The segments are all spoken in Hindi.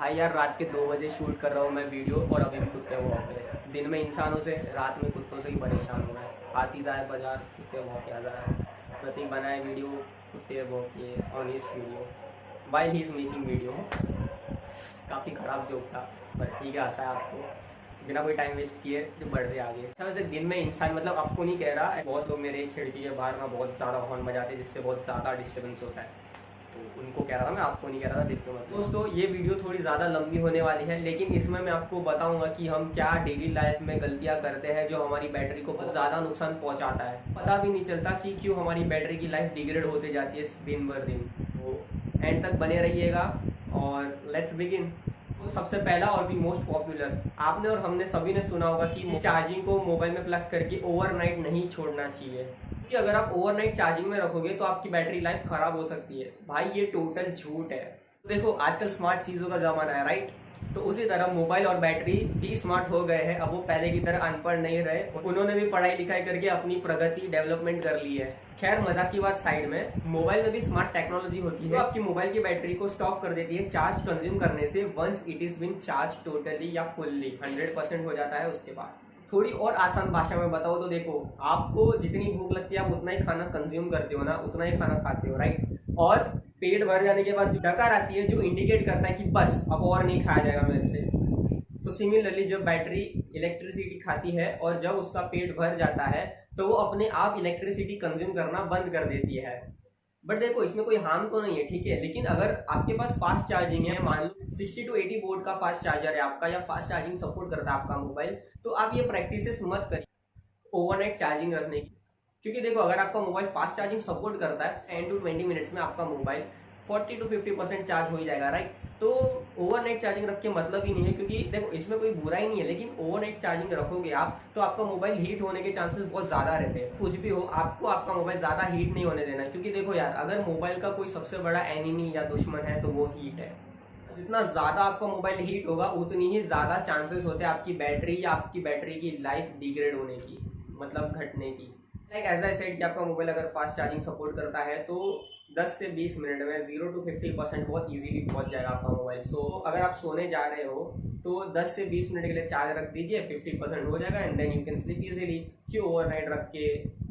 भाई यार रात के 2 बजे शूट कर रहा हूँ मैं वीडियो और अभी भी कुत्ते भौंक रहे। दिन में इंसानों से, रात में कुत्तों से ही परेशान हो रहा है। हाथी जाए बाजार, कुत्ते भौंके आ जाए। प्रतीक बनाए वीडियो, कुत्ते भौंके on his video while he is making video. काफ़ी ख़राब जोक था पर ठीक है, हंसा है आपको। बिना कोई टाइम वेस्ट किए जो बढ़ रहे आगे। अच्छा वैसे दिन में इंसान मतलब आपको नहीं कह रहा, बहुत लोग मेरे खिड़की के बाहर ना बहुत ज़्यादा हॉर्न बजाते हैं जिससे बहुत ज़्यादा डिस्टर्बेंस होता है, तो उनको कह रहा था मैं, आपको नहीं कह रहा था। देखते मत दोस्तों, ये वीडियो थोड़ी ज़्यादा लंबी होने वाली है, लेकिन इसमें मैं आपको बताऊंगा कि हम क्या डेली लाइफ में गलतियां करते हैं जो हमारी बैटरी को बहुत ज़्यादा नुकसान पहुंचाता है। पता भी नहीं चलता कि क्यों हमारी बैटरी की लाइफ डिग्रेड होते जाती है दिन बर दिन। तो एंड तक बने रहिएगा और लेट्स बिगिन। तो सबसे पहला और भी मोस्ट पॉपुलर, आपने और हमने सभी ने सुना होगा कि चार्जिंग को मोबाइल में प्लग करके ओवरनाइट नहीं छोड़ना चाहिए, कि अगर आप ओवरनाइट चार्जिंग में रखोगे तो आपकी बैटरी लाइफ खराब हो सकती है। भाई ये टोटल झूठ है। देखो आजकल स्मार्ट चीज़ों का ज़माना है, राइट? तो उसी तरह मोबाइल और बैटरी भी स्मार्ट हो गए हैं। अब वो पहले की तरह अनपढ़ नहीं रहे, उन्होंने भी पढ़ाई लिखाई करके अपनी प्रगति डेवलपमेंट कर ली है। खैर मजाक की बात साइड में, मोबाइल में भी स्मार्ट टेक्नोलॉजी होती है, आपकी मोबाइल की बैटरी को स्टॉप कर देती है चार्ज कंज्यूम करने से। Once it is been charge totally या फुल्ली 100% हो जाता है उसके बाद। थोड़ी और आसान भाषा में बताओ तो देखो, आपको जितनी भूख लगती है आप उतना ही खाना कंज्यूम करते हो ना, उतना ही खाना खाते हो, राइट? और पेट भर जाने के बाद जो डकार आती है जो इंडिकेट करता है कि बस अब और नहीं खाया जाएगा मेरे से। तो सिमिलरली जब बैटरी इलेक्ट्रिसिटी खाती है और जब उसका पेट भर जाता है तो वो अपने आप इलेक्ट्रिसिटी कंज्यूम करना बंद कर देती है। बट देखो इसमें कोई हार्म तो नहीं है, ठीक है? लेकिन अगर आपके पास फास्ट चार्जिंग है, मान लो 60 to 80 वोल्ट का फास्ट चार्जर है आपका, या फास्ट चार्जिंग सपोर्ट करता है आपका मोबाइल, तो आप ये प्रैक्टिसेस मत करिए ओवरनाइट चार्जिंग रखने की। क्योंकि देखो अगर आपका मोबाइल फास्ट चार्जिंग सपोर्ट करता है 10 to 20 मिनट्स में आपका मोबाइल 40 to 50% चार्ज हो ही जाएगा, राइट? तो ओवरनाइट चार्जिंग रख के मतलब ही नहीं है, क्योंकि देखो इसमें कोई बुरा ही नहीं है, लेकिन ओवरनाइट चार्जिंग रखोगे आप तो आपका मोबाइल हीट होने के चांसेस बहुत ज्यादा रहते हैं। कुछ भी हो, आपको आपका मोबाइल ज्यादा हीट नहीं होने देना, क्योंकि देखो यार अगर मोबाइल का कोई सबसे बड़ा एनिमी या दुश्मन है तो वो हीट है। जितना ज्यादा आपका मोबाइल हीट होगा उतनी ही ज्यादा चांसेस होते हैं आपकी बैटरी या आपकी बैटरी की लाइफ डिग्रेड होने की, मतलब घटने की। लाइक एज आई सेड कि आपका मोबाइल अगर फास्ट चार्जिंग सपोर्ट करता है तो 10 से 20 मिनट में 0 to 50% बहुत इजीली पहुंच जाएगा आपका मोबाइल। सो अगर आप सोने जा रहे हो तो 10 से 20 मिनट के लिए चार्ज रख दीजिए, 50% हो जाएगा and then you can sleep easily. क्यों ओवरनाइट रख के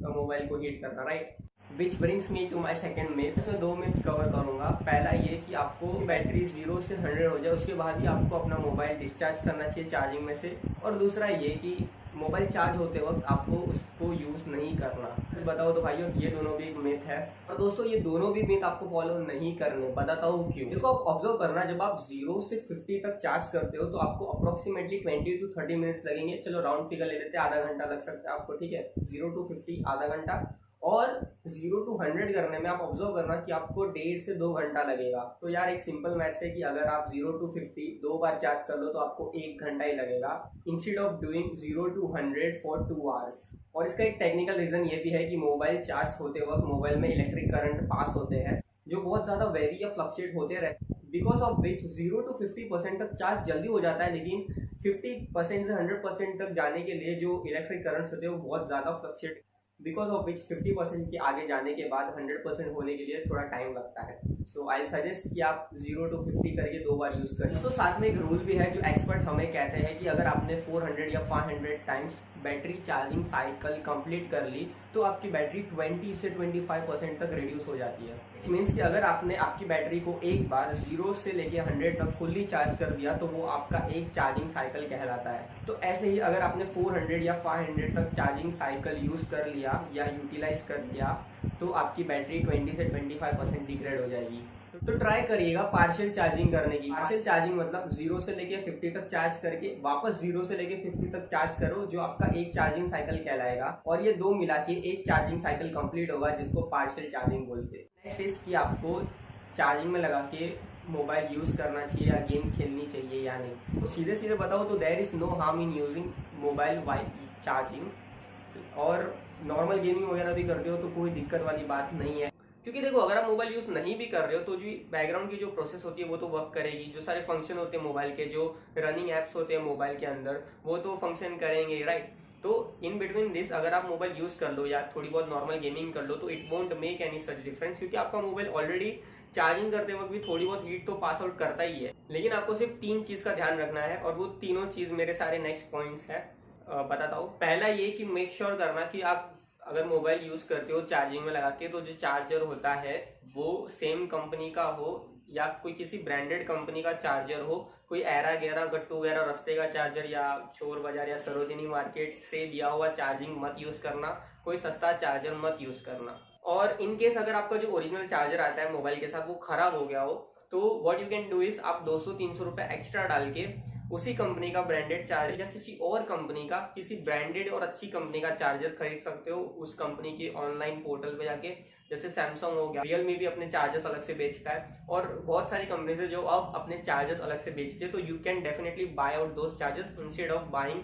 मोबाइल को हीट करना, right? Which brings me to my second myth. इसमें 2 मिथ्स कवर करूंगा। पहला ये कि आपको बैटरी 0 से 100 हो जाए उसके बाद ही आपको अपना मोबाइल डिस्चार्ज करना चाहिए चार्जिंग में से, और दूसरा ये कि मोबाइल चार्ज होते वक्त आपको उसको यूज नहीं करना। बताओ तो भाइयों, ये दोनों भी एक मिथ है। और दोस्तों ये दोनों भी मिथ आपको फॉलो नहीं करने, बताता हूँ क्यों। देखो आप ऑब्जर्व करना, जब आप 0 से 50 तक चार्ज करते हो तो आपको अप्रोक्सीमेटली 20 to 30 मिनट्स लगेंगे। चलो राउंड फिगर ले लेते हैं, आधा घंटा लग सकता है आपको, ठीक है? 0 to 50 आधा घंटा, और 0 to 100 करने में आप ऑब्जर्व करना कि आपको 1.5 से 2 घंटा लगेगा। तो यार एक सिंपल मैथ्स है कि अगर आप 0 to 50 2 बार चार्ज कर लो तो आपको 1 घंटा ही लगेगा, instead of doing 0 to 100 for 2 hours. और इसका एक टेक्निकल रीजन ये भी है कि मोबाइल चार्ज होते वक्त मोबाइल में इलेक्ट्रिक करंट पास होते हैं जो बहुत ज्यादा वेरी या फ्लक्चुएट होते रहते हैं, बिकॉज ऑफ विच 0 to 50% तक चार्ज जल्दी हो जाता है, लेकिन 50% से 100% तक जाने के लिए जो इलेक्ट्रिक करंट्स होते हैं वो बहुत ज्यादा फ्लक्चुएट, बिकॉज ऑफ विच 50% के आगे जाने के बाद 100% होने के लिए थोड़ा टाइम लगता है। सो आई सजेस्ट कि आप 0 to 50 करके 2 बार यूज करें। तो साथ में एक रूल भी है जो एक्सपर्ट हमें कहते हैं कि अगर आपने 400 या 500 times battery charging cycle complete कर ली तो आपकी बैटरी 20 से 25% तक रिड्यूस हो जाती है। इट मीन्स कि अगर आपने आपकी बैटरी को एक बार 0 से लेके 100 तक फुल्ली चार्ज कर दिया तो वो आपका एक चार्जिंग साइकिल कहलाता है। तो ऐसे ही अगर आपने 400 या 500 तक चार्जिंग साइकिल यूज कर लिया या यूटिलाइज कर लिया तो आपकी बैटरी 20 से 25% डिग्रेड हो जाएगी। तो ट्राई करिएगा पार्शियल चार्जिंग करने की। पार्शियल चार्जिंग मतलब 0 से लेके 50 तक चार्ज करके वापस 0 से लेके 50 तक चार्ज करो, जो आपका एक चार्जिंग साइकिल कहलाएगा, और ये 2 मिला के एक चार्जिंग साइकिल कंप्लीट होगा जिसको पार्शियल चार्जिंग बोलते हैं। नेक्स्ट इज कि आपको चार्जिंग में लगा के मोबाइल यूज करना चाहिए या गेम खेलनी चाहिए या नहीं। तो सीधे सीधे बताओ तो there is no harm in using mobile while charging, और नॉर्मल गेमिंग वगैरह भी करते हो तो कोई दिक्कत वाली बात नहीं है। क्योंकि देखो अगर आप मोबाइल यूज़ नहीं भी कर रहे हो तो जो बैकग्राउंड की जो प्रोसेस होती है वो तो वर्क करेगी, जो सारे फंक्शन होते हैं मोबाइल के, जो रनिंग एप्स होते हैं मोबाइल के अंदर वो तो फंक्शन करेंगे, राइट। तो इन बिटवीन दिस अगर आप मोबाइल यूज़ कर लो या थोड़ी बहुत नॉर्मल गेमिंग कर लो तो it won't make any such difference, क्योंकि आपका मोबाइल ऑलरेडी चार्जिंग करते वक्त भी थोड़ी बहुत हीट तो पास आउट करता ही है। लेकिन आपको सिर्फ 3 चीज़ का ध्यान रखना है, और वो तीनों चीज़ मेरे सारे नेक्स्ट पॉइंट्स है, बताता हूँ। पहला ये कि मेक श्योर करना कि आप अगर मोबाइल यूज़ करते हो चार्जिंग में लगा के तो जो चार्जर होता है वो सेम कंपनी का हो या कोई किसी ब्रांडेड कंपनी का चार्जर हो। कोई एरा गैरा गट्टू वगैरह रास्ते का चार्जर या चोर बाजार या सरोजिनी मार्केट से लिया हुआ चार्जिंग मत यूज़ करना, कोई सस्ता चार्जर मत यूज़ करना। और इन केस अगर आपका जो ओरिजिनल चार्जर आता है मोबाइल के साथ वो खराब हो गया हो तो what you can do is आप 200-300 रुपए एक्स्ट्रा डाल के उसी कंपनी का ब्रांडेड चार्जर या किसी और कंपनी का किसी ब्रांडेड और अच्छी कंपनी का चार्जर खरीद सकते हो उस कंपनी के ऑनलाइन पोर्टल पे जाके। जैसे सैमसंग हो गया, रियलमी भी अपने चार्जर्स अलग से बेचता है और बहुत सारी कंपनीज है जो अब अपने चार्जर्स अलग से बेचते हैं। तो you can definitely bye out those chargers instead of buying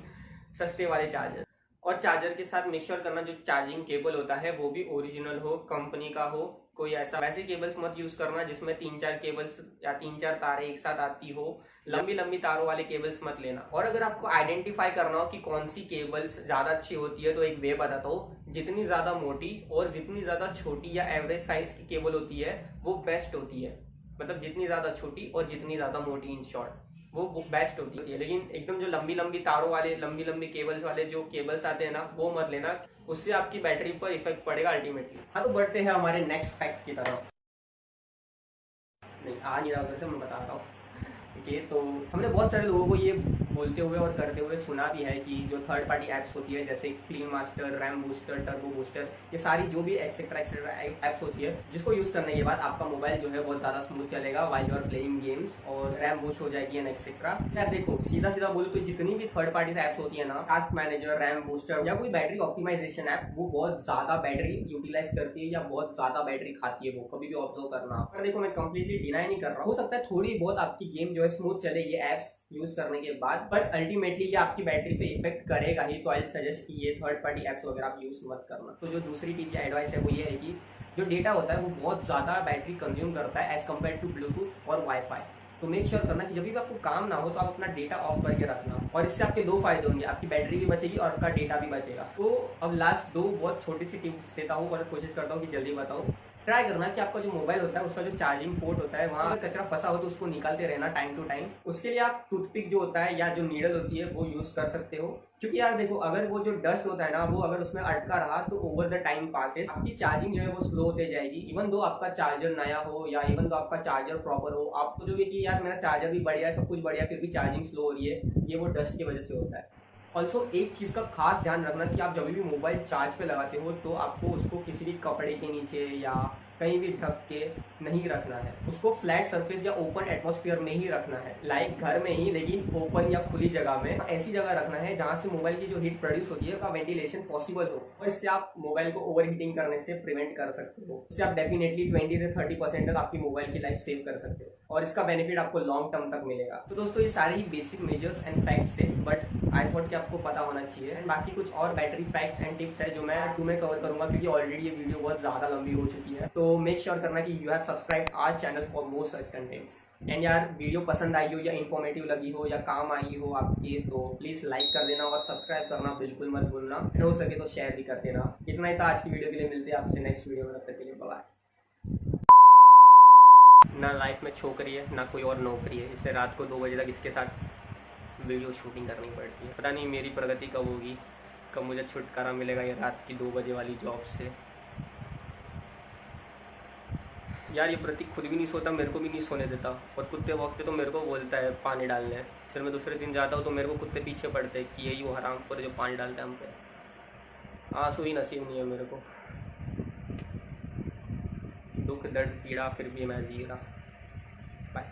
सस्ते वाले चार्जर। और चार्जर के साथ मेक श्योर करना जो चार्जिंग केबल होता है वो भी ओरिजिनल हो, कंपनी का हो। कोई ऐसा वैसे केबल्स मत यूज करना जिसमें 3-4 केबल्स या 3-4 तारें एक साथ आती हो। लंबी लंबी तारों वाले केबल्स मत लेना। और अगर आपको आइडेंटिफाई करना हो कि कौन सी केबल्स ज्यादा अच्छी होती है तो एक वे बताता हूँ, जितनी ज्यादा मोटी और जितनी ज्यादा छोटी या एवरेज साइज की केबल होती है वो बेस्ट होती है। मतलब जितनी ज्यादा छोटी और जितनी ज्यादा मोटी, इन शॉर्ट वो बेस्ट होती है। लेकिन एकदम जो लंबी लंबी तारों वाले लंबी लंबी केबल्स वाले जो केबल्स आते हैं ना वो मत लेना, उससे आपकी बैटरी पर इफेक्ट पड़ेगा अल्टीमेटली। हाँ तो बढ़ते हैं हमारे नेक्स्ट फैक्ट की तरफ। नहीं आ नहीं रहा उधर से, मैं बताता हूँ। ठीक, तो हमने बहुत सारे लोगों को ये बोलते हुए और करते हुए सुना भी है कि जो थर्ड पार्टी ऐप्स होती है जैसे clean master, RAM booster, turbo booster, ये सारी जो भी एक्सेट्रा एक्सेट्रा ऐप्स होती है जिसको यूज़ करने के बाद आपका मोबाइल जो है बहुत ज़्यादा स्मूथ चलेगा while you are playing games और रैम बूस्ट हो जाएगी एंड एक्सेट्रा। यार देखो सीधा सीधा बोलो तो जितनी भी थर्ड पार्टी ऐप्स होती है ना, टास्क मैनेजर, रैम बूस्टर या कोई बैटरी ऑप्टिमाइजेशन ऐप, वो बहुत ज़्यादा बैटरी यूटिलाइज करती है या बहुत ज़्यादा बैटरी खाती है। वो कभी भी ऑब्जर्व करना। पर देखो मैं कंप्लीटली डिनाई नहीं कर रहा, हो सकता है थोड़ी बहुत आपकी गेम जो है स्मूथ चले ये ऐप्स यूज करने के बाद, बट अल्टीमेटली ये आपकी बैटरी पे इफेक्ट करेगा ही। तो आई सजेस्ट कि ये थर्ड पार्टी ऐप्स वगैरह आप यूज मत करना। तो जो दूसरी चीज की एडवाइस है वो ये है कि जो डेटा होता है वो बहुत ज़्यादा बैटरी कंज्यूम करता है एज कम्पेयर टू ब्लूटूथ और वाईफाई। तो मेक श्योर करना कि जब भी आपको काम ना हो तो आप अपना डेटा ऑफ करके रखना, और इससे आपके 2 फायदे होंगे, आपकी बैटरी भी बचेगी और आपका डेटा भी बचेगा। तो अब लास्ट 2 बहुत छोटी सी टिप्स देता हूँ और कोशिश करता हूँ कि जल्दी बताऊँ। ट्राई करना कि आपका जो मोबाइल होता है उसका जो चार्जिंग पोर्ट होता है वहाँ अगर कचरा फंसा हो तो उसको निकालते रहना टाइम टू टाइम। उसके लिए आप टूथपिक जो होता है या जो नीडल होती है वो यूज़ कर सकते हो। क्योंकि यार देखो अगर वो जो डस्ट होता है ना वो अगर उसमें अटका रहा तो ओवर द टाइम पासेस आपकी चार्जिंग जो है वो स्लो होते जाएगी। इवन दो आपका चार्जर नया हो या इवन दो आपका चार्जर प्रॉपर हो, आपको जो है कि यार मेरा चार्जर भी बढ़िया है, सब कुछ बढ़िया, फिर भी चार्जिंग स्लो हो रही है, ये वो डस्ट की वजह से होता है। ऑल्सो एक चीज़ का खास ध्यान रखना कि आप जब भी मोबाइल चार्ज पे लगाते हो तो आपको उसको किसी भी कपड़े के नीचे या कहीं भी ढक के नहीं रखना है। उसको फ्लैट सरफेस या ओपन एटमॉस्फेयर में ही रखना है, लाइक घर में ही, लेकिन ओपन या खुली जगह में। ऐसी जगह रखना है जहाँ से मोबाइल की जो हीट प्रोड्यूस होती है उसका वेंटिलेशन पॉसिबल हो, और इससे आप मोबाइल को ओवर हीटिंग करने से प्रिवेंट कर सकते हो। इससे आप डेफिनेटली 20 से 30% तक आपकी मोबाइल की लाइफ सेव कर सकते हो और इसका बेनिफिट आपको लॉन्ग टर्म तक मिलेगा। तो दोस्तों ये सारे ही बेसिक मेजर्स एंड फैक्ट्स थे, बट आई थॉट कि आपको पता होना चाहिए। एंड बाकी कुछ और बैटरी फैक्ट्स एंड टिप्स है जो मैं 2 में कवर करूंगा, क्योंकि ऑलरेडी ये वीडियो बहुत ज़्यादा लंबी हो चुकी है। तो मेक श्योर करना कि you have subscribe our channel for more such contents. And यार वीडियो पसंद आई हो या इन्फॉर्मेटिव लगी हो या काम आई हो आपके तो प्लीज़ लाइक कर देना और सब्सक्राइब करना बिल्कुल मत भूलना। हो सके तो शेयर भी कर देना। इतना ही था आज की वीडियो के लिए, मिलते हैं आपसे नेक्स्ट वीडियो में, तब तक के लिए बाय। ना लाइफ में छोकरी है ना कोई और नौकरी है, इससे रात को 2 बजे तक इसके साथ वीडियो शूटिंग करनी पड़ती है। पता नहीं मेरी प्रगति कब होगी, कब मुझे छुटकारा मिलेगा ये रात की 2 बजे वाली जॉब से। यार ये प्रतीक खुद भी नहीं सोता, मेरे को भी नहीं सोने देता, और कुत्ते वक्त तो मेरे को बोलता है पानी डालने। फिर मैं दूसरे दिन जाता हूँ तो मेरे को कुत्ते पीछे पड़ते हैं कि यही वो हराम पर जो पानी डालता है हम पे। आंसू ही नसीब नहीं है मेरे को, दुख दर्द पीड़ा फिर भी मैं जी रहा। बाय।